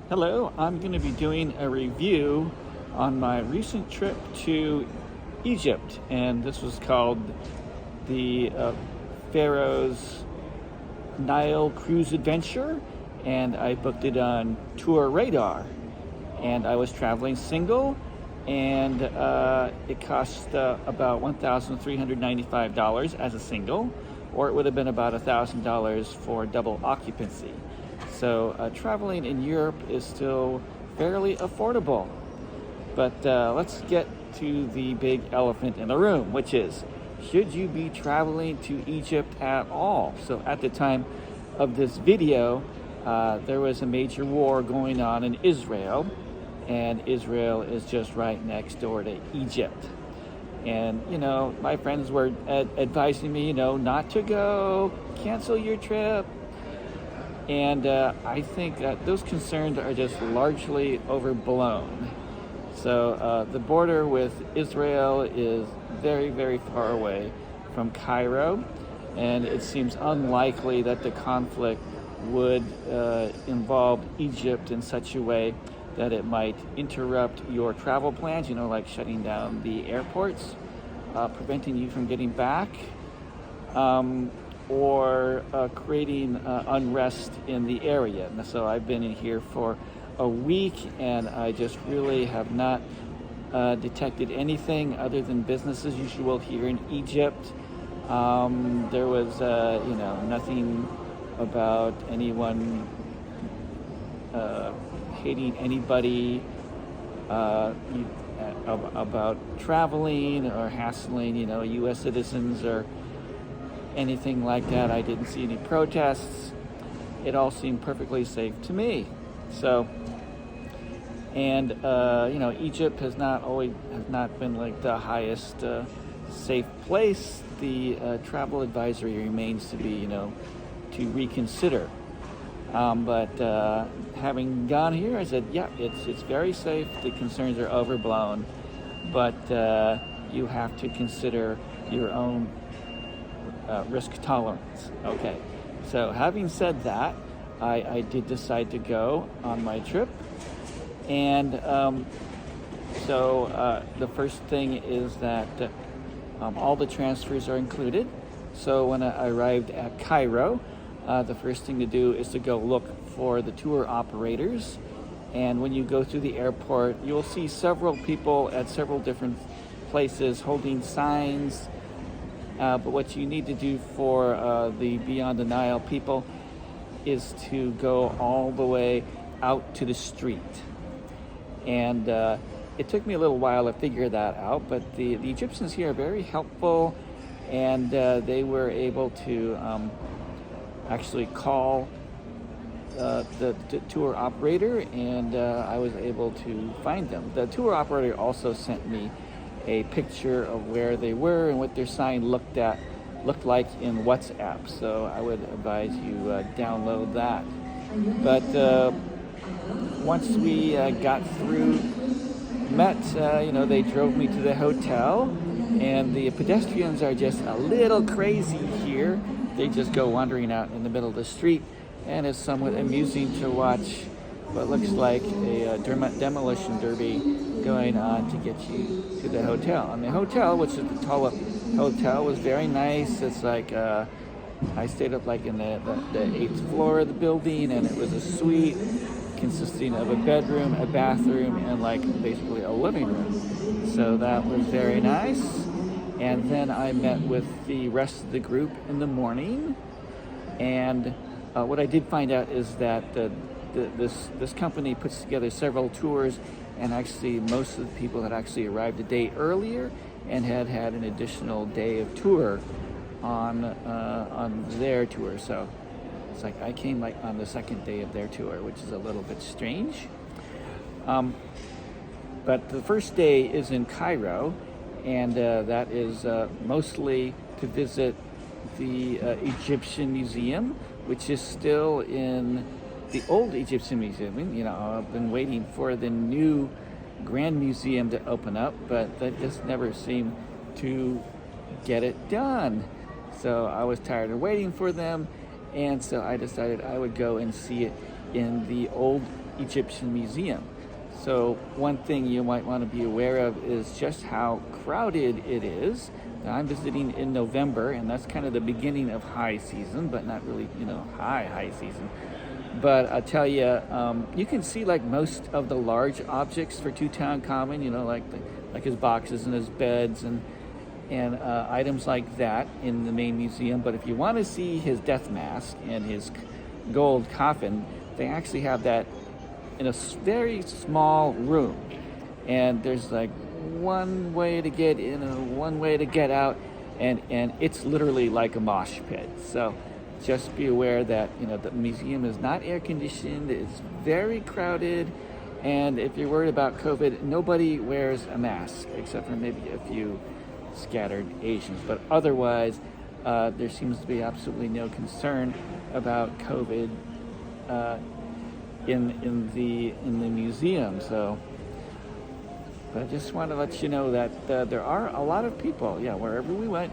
Hello, I'm going to be doing a review on my recent trip to Egypt, and this was called the Pharaoh's Nile Cruise Adventure, and I booked it on Tour Radar. And I was traveling single, and it cost about $1,395 as a single, or it would have been about $1,000 for double occupancy. So traveling in Europe is still fairly affordable. But let's get to the big elephant in the room, which is, should you be traveling to Egypt at all? So at the time of this video, there was a major war going on in Israel, and Israel is just right next door to Egypt. And, my friends were advising me, not to go, cancel your trip. And I think that those concerns are just largely overblown. So the border with Israel is very, very far away from Cairo, and it seems unlikely that the conflict would involve Egypt in such a way that it might interrupt your travel plans, like shutting down the airports, preventing you from getting back, or creating unrest in the area. And so I've been in here for a week, and I just really have not detected anything other than business as usual here in Egypt. There was, nothing about anyone hating anybody, about traveling or hassling, U.S. citizens or anything like that. I didn't see any protests. It all seemed perfectly safe to me. So, and Egypt has not been like the highest safe place. The travel advisory remains to be, to reconsider. But having gone here, I said, yeah, it's very safe. The concerns are overblown, but you have to consider your own risk tolerance. Okay, so having said that, I did decide to go on my trip, and so the first thing is that all the transfers are included. So when I arrived at Cairo, the first thing to do is to go look for the tour operators, and when you go through the airport, you'll see several people at several different places holding signs. But what you need to do for the Beyond the Nile people is to go all the way out to the street. And it took me a little while to figure that out, but the Egyptians here are very helpful, and they were able to actually call the tour operator, and I was able to find them. The tour operator also sent me a picture of where they were and what their sign looked like in WhatsApp. So I would advise you download that. But once we got through, they drove me to the hotel, and the pedestrians are just a little crazy here. They just go wandering out in the middle of the street, and it's somewhat amusing to watch what looks like a demolition derby going on to get you to the hotel. And the hotel, which is the Tulip Hotel, was very nice. It's like I stayed up like in the 8th floor of the building, and it was a suite consisting of a bedroom, a bathroom, and like basically a living room. So that was very nice. And then I met with the rest of the group in the morning, and what I did find out is that this company puts together several tours, and actually most of the people had actually arrived a day earlier and had an additional day of tour on their tour. So it's like I came like on the second day of their tour, which is a little bit strange. But the first day is in Cairo, and that is mostly to visit the Egyptian Museum, which is still in the old Egyptian Museum. I've been waiting for the new Grand Museum to open up, but that just never seemed to get it done. So I was tired of waiting for them, and so I decided I would go and see it in the old Egyptian museum. So one thing you might want to be aware of is just how crowded it is. Now, I'm visiting in November, and that's kind of the beginning of high season, but not really, high season. But I tell you, you can see like most of the large objects for Tutankhamun, like his boxes and his beds and items like that in the main museum. But if you want to see his death mask and his gold coffin, they actually have that in a very small room, and there's like one way to get in and one way to get out, and it's literally like a mosh pit. So just be aware that the museum is not air conditioned. It's very crowded, and if you're worried about COVID, nobody wears a mask except for maybe a few scattered Asians. But otherwise, there seems to be absolutely no concern about COVID in the museum. So, but I just want to let you know that there are a lot of people. Yeah, wherever we went,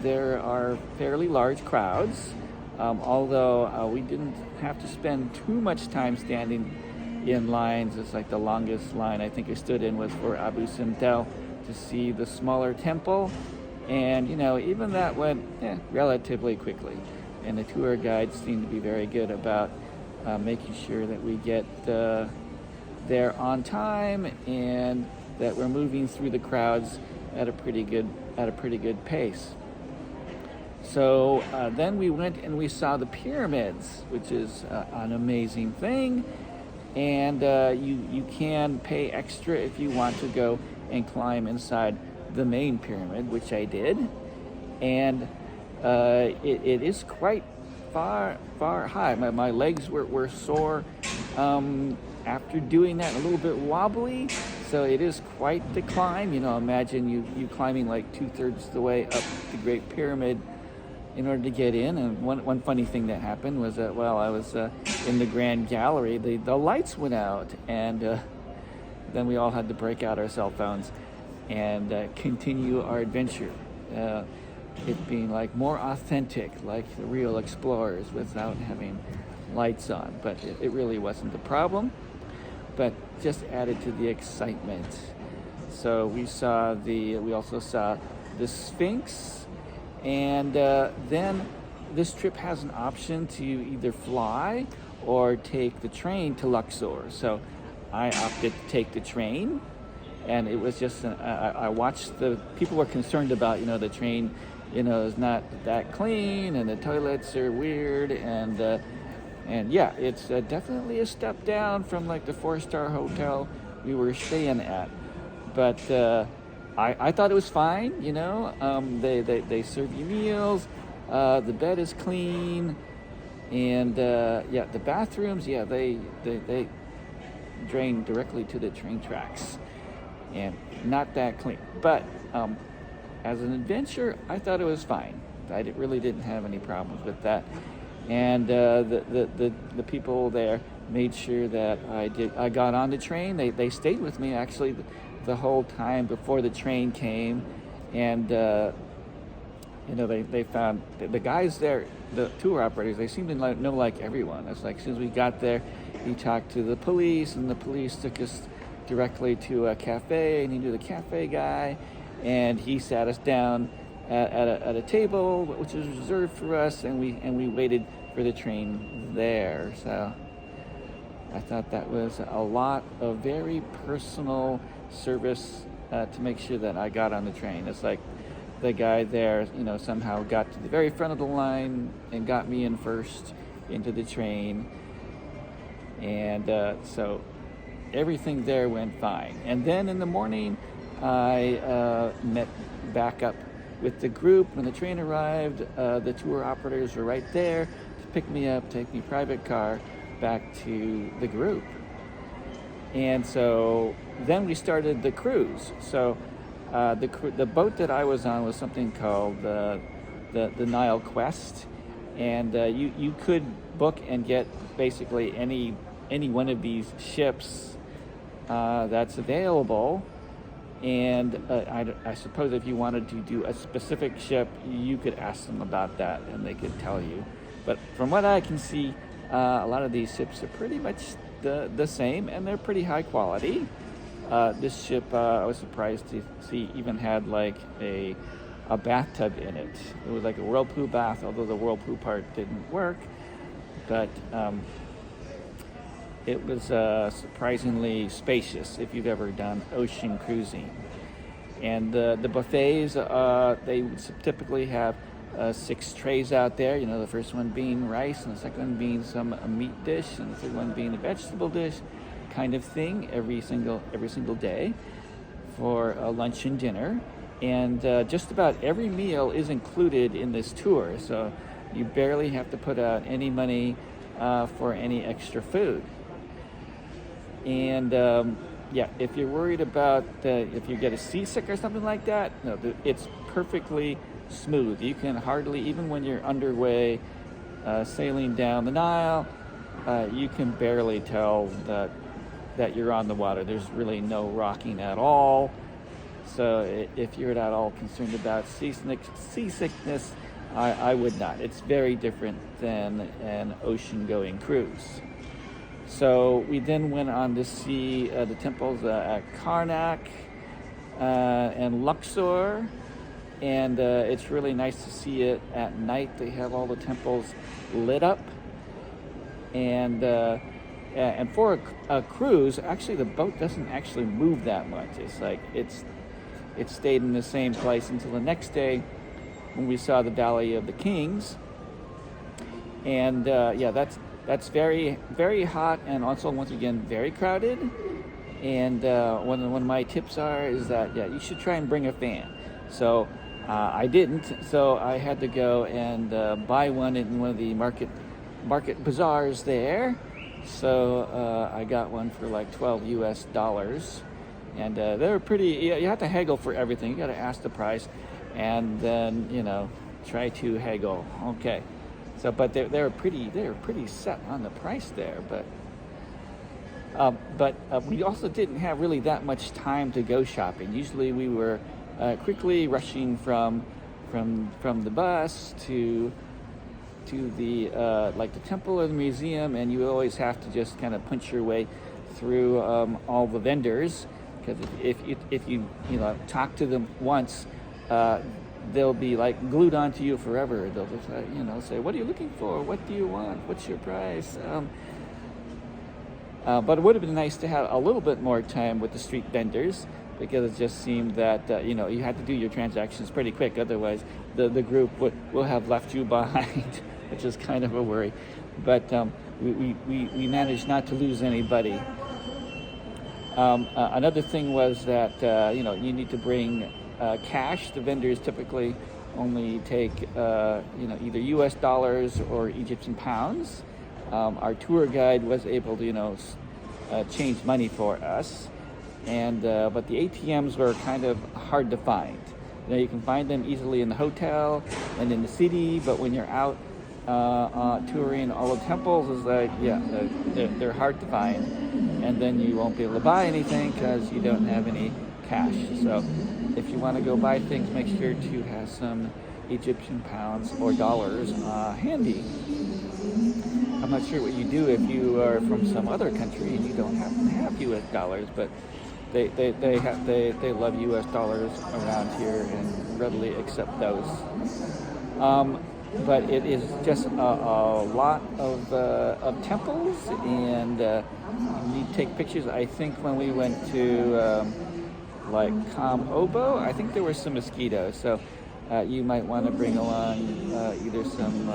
there are fairly large crowds. Although we didn't have to spend too much time standing in lines. It's like the longest line I think I stood in was for Abu Simbel to see the smaller temple, and even that went relatively quickly. And the tour guides seem to be very good about making sure that we get there on time and that we're moving through the crowds at a pretty good pace. So then we went and we saw the pyramids, which is an amazing thing. And you can pay extra if you want to go and climb inside the main pyramid, which I did. And it is quite far high. My legs were sore after doing that, a little bit wobbly. So it is quite the climb. Imagine you climbing like 2/3 the way up the Great Pyramid in order to get in. And one funny thing that happened was that while I was in the Grand Gallery, the lights went out, and then we all had to break out our cell phones and continue our adventure. It being like more authentic, like the real explorers, without having lights on. But it really wasn't a problem, but just added to the excitement. So we also saw the Sphinx, and then this trip has an option to either fly or take the train to Luxor. So I opted to take the train, and it was just I watched the people were concerned about the train is not that clean, and the toilets are weird, and yeah, it's definitely a step down from like the 4-star hotel we were staying at. But I thought it was fine. They serve you meals, the bed is clean, and the bathrooms, they drain directly to the train tracks, and not that clean. But as an adventure, I thought it was fine. I really didn't have any problems with that. And the people there made sure that I got on the train. They stayed with me actually the whole time before the train came, and they found the guys there, the tour operators. They seemed to know like everyone. It's like as soon as we got there, he talked to the police, and the police took us directly to a cafe, and he knew the cafe guy, and he sat us down at a table which was reserved for us, and we waited for the train there. So I thought that was a lot of very personal service to make sure that I got on the train. It's like the guy there, somehow got to the very front of the line and got me in first into the train, and so everything there went fine. And then in the morning, I met back up with the group. When the train arrived, the tour operators were right there to pick me up, take me private car back to the group. And so then we started the cruise. So the boat that I was on was something called the Nile Quest, and you could book and get basically any one of these ships that's available. And I suppose if you wanted to do a specific ship, you could ask them about that, and they could tell you. But from what I can see, A lot of these ships are pretty much the same, and they're pretty high quality. This ship, I was surprised to see, even had like a bathtub in it. It was like a whirlpool bath, although the whirlpool part didn't work. But it was surprisingly spacious if you've ever done ocean cruising. And the buffets, they typically have 6 trays out there. You know, the first one being rice, and the second one being some meat dish, and the third one being a vegetable dish, kind of thing, every single day for lunch and dinner. And just about every meal is included in this tour, so you barely have to put out any money for any extra food. And yeah, if you're worried about if you get a seasick or something like that, no, it's perfectly smooth. You can hardly, even when you're underway sailing down the Nile, you can barely tell that you're on the water. There's really no rocking at all. So if you're at all concerned about seasickness, I would not. It's very different than an ocean-going cruise. So we then went on to see the temples at Karnak and Luxor, and it's really nice to see it at night. They have all the temples lit up, and for a cruise, actually the boat doesn't actually move that much. It's like it stayed in the same place until the next day when we saw the Valley of the Kings. And yeah, that's very, very hot, and also, once again, very crowded. And one of my tips is that, yeah, you should try and bring a fan. So I didn't, so I had to go and buy one in one of the market bazaars there. So I got one for like $12 US. And they're pretty, you have to haggle for everything. You got to ask the price and then, try to haggle. Okay. So, but they're pretty set on the price there. But we also didn't have really that much time to go shopping. Usually we were quickly rushing from the bus to the like the temple or the museum, and you always have to just kind of punch your way through all the vendors, because if you talk to them once, they'll be like glued onto you forever. They'll just say, "What are you looking for? What do you want? What's your price?" But it would have been nice to have a little bit more time with the street vendors, because it just seemed that you had to do your transactions pretty quick. Otherwise, the group will have left you behind, which is kind of a worry. But we managed not to lose anybody. Another thing was that you need to bring cash. The vendors typically only take either U.S. dollars or Egyptian pounds. Our tour guide was able to change money for us, and but the ATMs were kind of hard to find. You can find them easily in the hotel and in the city, but when you're out touring all the temples, is like they're hard to find, and then you won't be able to buy anything because you don't have any cash. So if you want to go buy things, make sure to have some Egyptian pounds or dollars handy. I'm not sure what you do if you are from some other country and you don't happen to have U.S. dollars, but they love U.S. dollars around here and readily accept those. But it is just a lot of temples, and you need to take pictures. I think when we went to like Kam Obo, I think there were some mosquitoes, so you might want to bring along either some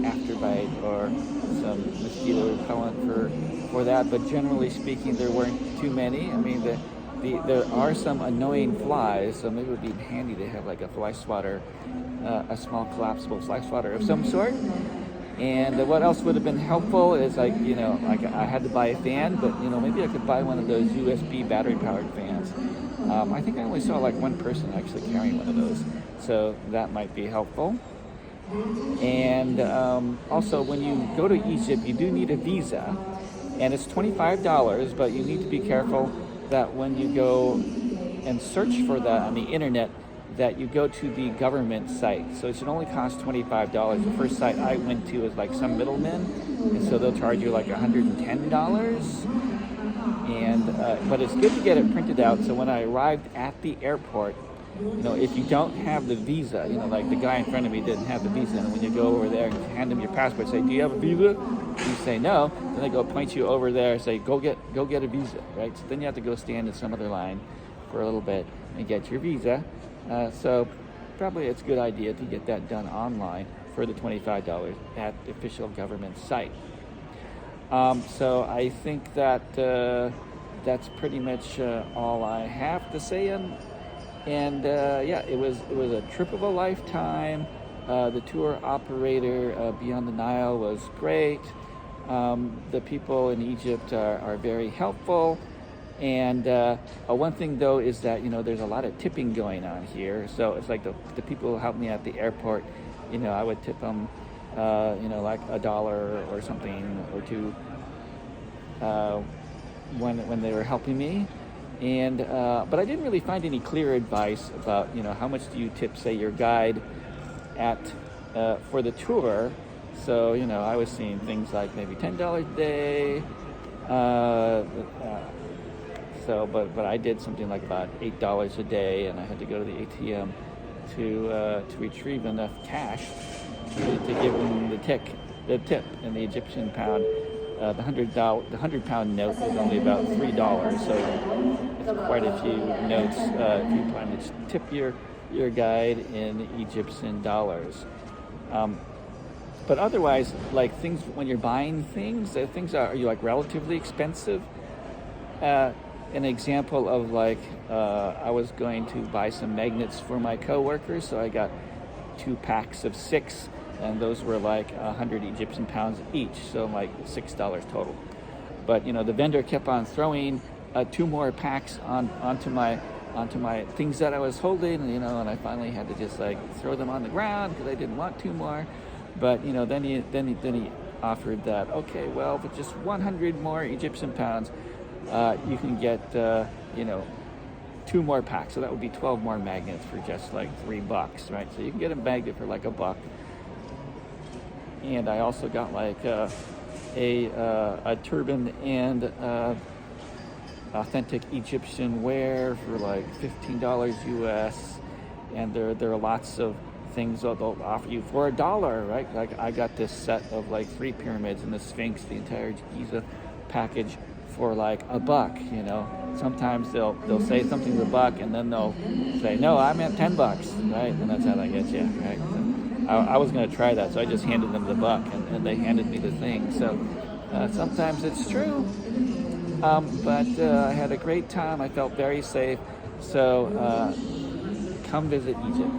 afterbite or some mosquito repellent for that. But generally speaking, there weren't too many. I mean, there are some annoying flies, so maybe it would be handy to have like a fly swatter, a small collapsible fly swatter of some sort. And what else would have been helpful is like I had to buy a fan, but maybe I could buy one of those USB battery powered fans. I think I only saw like one person actually carrying one of those, so that might be helpful. And also, when you go to Egypt, you do need a visa, and it's $25, but you need to be careful that when you go and search for that on the internet, that you go to the government site. So it should only cost $25. The first site I went to is like some middleman, and so they'll charge you like $110. But it's good to get it printed out. So when I arrived at the airport, if you don't have the visa, like the guy in front of me didn't have the visa, and when you go over there and hand them your passport, say, "Do you have a visa?" You say no, then they go point you over there, say, "Go get a visa," right? So then you have to go stand in some other line for a little bit and get your visa. So probably it's a good idea to get that done online for the $25 at the official government site. So I think that that's pretty much all I have to say. And it was a trip of a lifetime. The tour operator Beyond the Nile was great. The people in Egypt are very helpful. And one thing though is that there's a lot of tipping going on here. So it's like the people who helped me at the airport, I would tip them like $1 or something or two when they were helping me. And but I didn't really find any clear advice about how much do you tip, say, your guide at for the tour. So I was seeing things like maybe $10 a day. But I did something like about $8 a day, and I had to go to the ATM to retrieve enough cash to give them the tip in the Egyptian pound. The £100 note is only about $3, so it's quite a few notes if you plan to tip your guide in Egyptian dollars. But otherwise, like things when you're buying things are you like relatively expensive. An example of I was going to buy some magnets for my coworkers, so I got 2 packs of 6. And those were like 100 Egyptian pounds each, so like $6 total. But the vendor kept on throwing 2 more packs onto my things that I was holding, and I finally had to just throw them on the ground because I didn't want 2 more. But then he offered that, okay, well, for just 100 more Egyptian pounds, you can get 2 more packs, so that would be 12 more magnets for just like $3, right? So you can get a magnet for like $1. And I also got a turban and authentic Egyptian wear for like $15 US. And there are lots of things that they'll offer you for $1, right? Like I got this set of 3 pyramids and the Sphinx, the entire Giza package for like $1. Sometimes they'll say something's $1 and then they'll say, no, I meant $10, right? And that's how they get you, right? I was going to try that, so I just handed them the $1, and they handed me the thing. So sometimes it's true, but I had a great time. I felt very safe. So come visit Egypt.